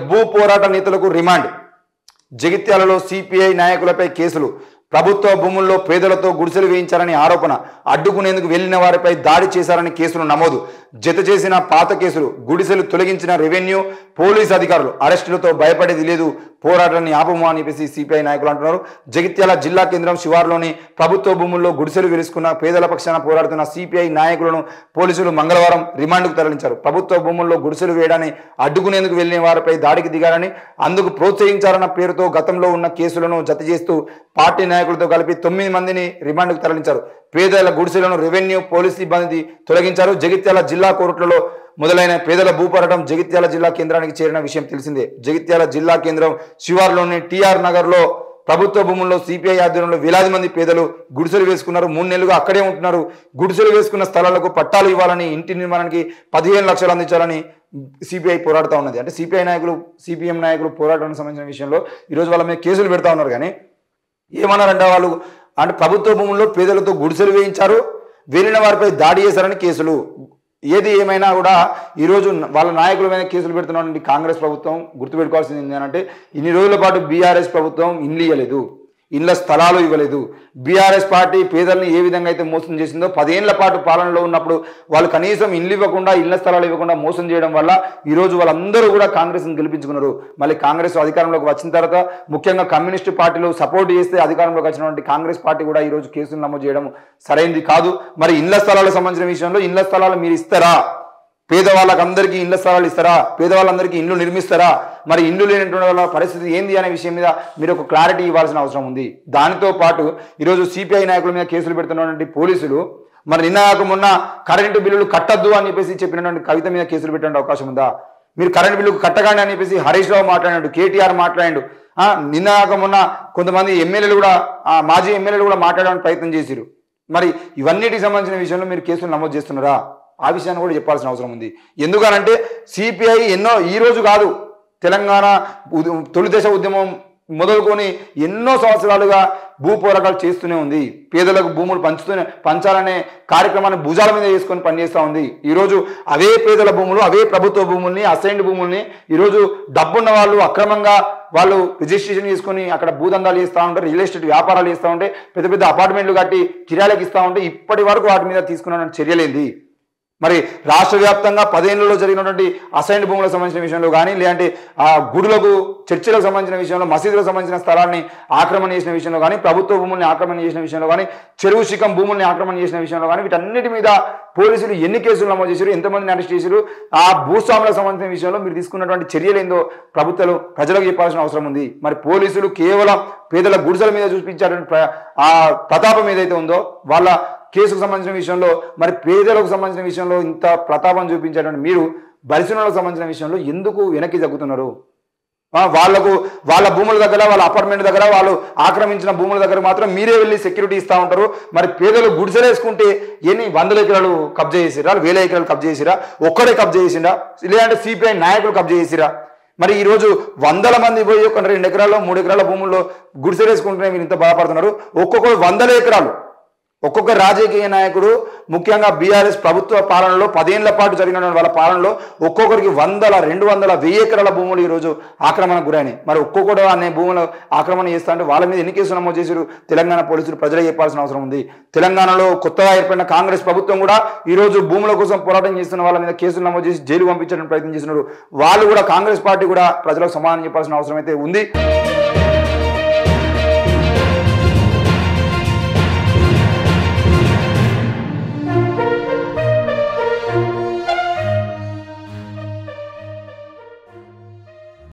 భూ పోరాట నేతలకు రిమాండ్. జగిత్యాలలో సిపిఐ నాయకులపై కేసులు. ప్రభుత్వ భూముల్లో పేదలతో గుడిసెలు వేయించారని ఆరోపణ. అడ్డుకునేందుకు వెళ్లిన వారిపై దాడి చేశారని కేసులు నమోదు. జత చేసిన పాత కేసులు. గుడిసెలు తొలగించిన రెవెన్యూ పోలీస్ అధికారులు. అరెస్టులతో భయపడేది లేదు, పోరాటాన్ని ఆపము అని చెప్పేసి సిపిఐ నాయకులు అంటున్నారు. జగిత్యాల జిల్లా కేంద్రం శివారులోని ప్రభుత్వ భూముల్లో గుడిసెలు వెలుసుకున్న పేదల పక్షాన పోరాడుతున్న సిపిఐ నాయకులను పోలీసులు మంగళవారం రిమాండ్కు తరలించారు. ప్రభుత్వ భూముల్లో గుడిసెలు వేయడాన్ని అడ్డుకునేందుకు వెళ్లిన వారిపై దాడికి దిగారని, అందుకు ప్రోత్సహించారన్న పేరుతో గతంలో ఉన్న కేసులను జత చేస్తూ పార్టీ నాయకులతో కలిపి 9 మందిని రిమాండ్కు తరలించారు. పేదల గుడిసెలను రెవెన్యూ పోలీస్ సిబ్బంది తొలగించారు. జగిత్యాల జిల్లా కోర్టులలో మొదలైన పేదల భూపోరాటం జగిత్యాల జిల్లా కేంద్రానికి చేరిన విషయం తెలిసిందే. జగిత్యాల జిల్లా కేంద్రం శివార్లోని టిఆర్ నగర్లో ప్రభుత్వ భూముల్లో సిపిఐ ఆధ్వర్యంలో వేలాది మంది పేదలు గుడిసెలు వేసుకున్నారు. 3 నెలలుగా అక్కడే ఉంటున్నారు. గుడిసెలు వేసుకున్న స్థలాలకు పట్టాలు ఇవ్వాలని, ఇంటి నిర్మాణానికి 15 లక్షలు అందించాలని సిపిఐ పోరాడుతూ ఉన్నది. అంటే సిపిఐ నాయకులు, సిపిఎం నాయకులు పోరాటానికి సంబంధించిన విషయంలో ఈరోజు వాళ్ళ మీద కేసులు పెడతా ఉన్నారు. కానీ ఏమన్నారంటే వాళ్ళు అంటే ప్రభుత్వ భూముల్లో పేదలతో గుడిసెలు వేయించారు, వెళ్ళిన వారిపై దాడి చేశారని కేసులు. ఏది ఏమైనా కూడా ఈరోజు వాళ్ళ నాయకుల మీద కేసులు పెడుతున్నటువంటి కాంగ్రెస్ ప్రభుత్వం గుర్తుపెట్టుకోవాల్సింది ఏంటంటే, ఇన్ని రోజుల పాటు బీఆర్ఎస్ ప్రభుత్వం ఇండ్లు ఇవ్వలేదు, ఇళ్ల స్థలాలు ఇవ్వలేదు. బీఆర్ఎస్ పార్టీ పేదల్ని ఏ విధంగా అయితే మోసం చేసిందో 10 ఏళ్ల పాటు పాలనలో ఉన్నప్పుడు వాళ్ళు కనీసం ఇల్లు ఇవ్వకుండా, ఇళ్ల స్థలాలు ఇవ్వకుండా మోసం చేయడం వల్ల ఈరోజు వాళ్ళందరూ కూడా కాంగ్రెస్ని గెలిపించుకున్నారు. మళ్ళీ కాంగ్రెస్ అధికారంలోకి వచ్చిన తర్వాత ముఖ్యంగా కమ్యూనిస్టు పార్టీలు సపోర్ట్ చేస్తే అధికారంలోకి వచ్చినటువంటి కాంగ్రెస్ పార్టీ కూడా ఈరోజు కేసులు నమోదు చేయడం సరైనది కాదు. మరి ఇళ్ల స్థలాలకు సంబంధించిన విషయంలో ఇళ్ల స్థలాలు మీరు ఇస్తారా? పేదవాళ్ళకి అందరికీ ఇళ్ల స్థలాలు ఇస్తారా? పేదవాళ్ళందరికీ ఇండ్లు నిర్మిస్తారా? మరి ఇండ్లు లేనటువంటి వాళ్ళ పరిస్థితి ఏంది అనే విషయం మీద మీరు ఒక క్లారిటీ ఇవ్వాల్సిన అవసరం ఉంది. దానితో పాటు ఈరోజు సిపిఐ నాయకుల మీద కేసులు పెడుతున్నటువంటి పోలీసులు మరి నిన్న మొన్న కరెంటు బిల్లులు కట్టద్దు అని చెప్పేసి చెప్పినటువంటి కవిత మీద కేసులు పెట్టే అవకాశం ఉందా? మీరు కరెంటు బిల్లు కట్టగానే అని చెప్పేసి హరీష్ రావు మాట్లాడాడు, కేటీఆర్ మాట్లాడాడు. నిన్న మొన్న కొంతమంది ఎమ్మెల్యేలు కూడా, మాజీ ఎమ్మెల్యేలు కూడా మాట్లాడడానికి ప్రయత్నం చేశారు. మరి ఇవన్నిటికి సంబంధించిన విషయంలో మీరు కేసులు నమోదు చేస్తున్నారా? ఆ విషయాన్ని కూడా చెప్పాల్సిన అవసరం ఉంది. ఎందుకనంటే సిపిఐ ఎన్నో ఈ రోజు కాదు, తెలంగాణ తొలి దశ ఉద్యమం మొదలుకొని ఎన్నో సంవత్సరాలుగా భూ పోరాటాలు చేస్తూనే ఉంది. పేదలకు భూములు పంచాలనే కార్యక్రమాన్ని భుజాల మీద వేసుకొని పనిచేస్తూ ఉంది. ఈరోజు అవే పేదల భూములు, అవే ప్రభుత్వ భూముల్ని, అసైన్డ్ భూముల్ని ఈరోజు డబ్బున్న వాళ్ళు అక్రమంగా వాళ్ళు రిజిస్ట్రేషన్ చేసుకొని అక్కడ భూదందాలు చేస్తూ ఉంటారు, రియల్ ఎస్టేట్ వ్యాపారాలు చేస్తూ ఉంటే, పెద్ద పెద్ద అపార్ట్మెంట్లు కట్టి కిరాయిలకు ఇస్తూ ఉంటే ఇప్పటి వరకు వాటి మీద తీసుకున్న చర్యలేంది? మరి రాష్ట్ర వ్యాప్తంగా 10 ఏళ్లలో జరిగినటువంటి అసైన్డ్ భూములకు సంబంధించిన విషయంలో కానీ, లేదంటే ఆ గుడులకు, చర్చిలకు సంబంధించిన విషయంలో, మసీదులకు సంబంధించిన స్థలాన్ని ఆక్రమణ చేసిన విషయంలో కానీ, ప్రభుత్వ భూముల్ని ఆక్రమణ చేసిన విషయంలో కానీ, చెరువు శిఖం భూముల్ని ఆక్రమణ చేసిన విషయంలో కానీ, వీటన్నిటి మీద పోలీసులు ఎన్ని కేసులు నమోదు చేశారు, ఎంతమందిని అరెస్ట్ చేశారు, ఆ భూస్వాములకు సంబంధించిన విషయంలో మీరు తీసుకున్నటువంటి చర్యలు ఏందో ప్రభుత్వాలు ప్రజలకు చెప్పాల్సిన అవసరం ఉంది. మరి పోలీసులు కేవలం పేదల గుడిసెల మీద చూపించారని ఆ ప్రతాపం ఏదైతే ఉందో, వాళ్ళ కేసుకు సంబంధించిన విషయంలో, మరి పేదలకు సంబంధించిన విషయంలో ఇంత ప్రతాపం చూపించేటువంటి మీరు బలిసినలకు సంబంధించిన విషయంలో ఎందుకు వెనక్కి తగ్గుతున్నారు? వాళ్లకు వాళ్ళ భూముల దగ్గర, వాళ్ళ అపార్ట్మెంట్ దగ్గర, వాళ్ళు ఆక్రమించిన భూముల దగ్గర మాత్రం మీరే వెళ్ళి సెక్యూరిటీ ఇస్తూ ఉంటారు. మరి పేదలు గుడిసెలేసుకుంటే ఎన్ని 100 ఎకరాలు కబ్జా చేసిరా, 1000 ఎకరాలు కబ్జా చేసిరా, ఒక్కడే కబ్జా చేసిండా, లేదంటే సిపిఐ నాయకులు కబ్జా చేసిరా? మరి ఈరోజు 100 మంది పోయి ఒక 2 ఎకరాల్లో 3 ఎకరాల భూముల్లో గుడిసెలేసుకుంటేనే మీరు ఇంత బాధపడుతున్నారు. ఒక్కొక్కరు 100 ఎకరాలు. ఒక్కొక్క రాజకీయ నాయకుడు, ముఖ్యంగా బీఆర్ఎస్ ప్రభుత్వ పాలనలో 10 ఏళ్ల పాటు జరిగిన వాళ్ళ పాలనలో ఒక్కొక్కరికి 100, 200, 1000 ఎకరాల భూములు ఈరోజు ఆక్రమణకు గురైనాయి. మరి ఒక్కొక్కడు అనే భూములు ఆక్రమణ చేస్తా అంటే వాళ్ళ మీద ఎన్ని కేసులు నమోదు చేశారు తెలంగాణ పోలీసులు? ప్రజలకు చెప్పాల్సిన అవసరం ఉంది. తెలంగాణలో కొత్తగా ఏర్పడిన కాంగ్రెస్ ప్రభుత్వం కూడా ఈరోజు భూముల కోసం పోరాటం చేస్తున్న వాళ్ళ మీద కేసులు నమోదు చేసి జైలు పంపించడానికి ప్రయత్నం చేస్తున్నారు. వాళ్ళు కూడా, కాంగ్రెస్ పార్టీ కూడా ప్రజలకు సమాధానం చెప్పాల్సిన అవసరం అయితే ఉంది.